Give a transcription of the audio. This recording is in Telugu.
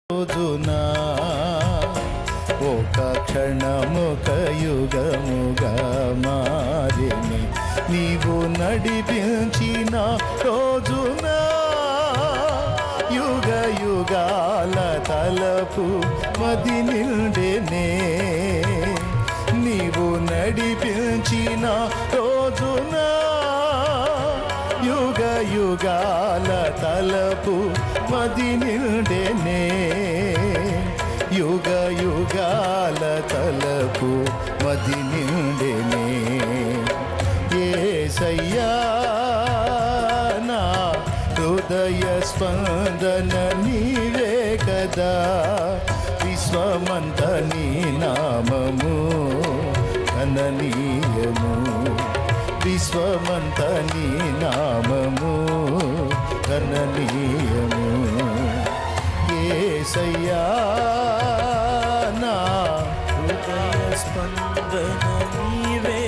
రోజునా ఒక క్షణముక యుగముగా మారిని నీవు నడిపించిన రోజునా యుగ యుగాల తలపు మది నిండెనే నీవు నడిపించిన రోజునా యుగ యుగాల తలపు మది నిండెనే యుగ యుగాల తలపు మది నిండెనే యేసయ్యా నా హృదయ స్పందన నీవే కదా విశ్వమంత నీ నామము గణనీయము విశ్వమంత నీ నామము గణనీయము యేసయ్యా నా హృదయ స్పందన నీవే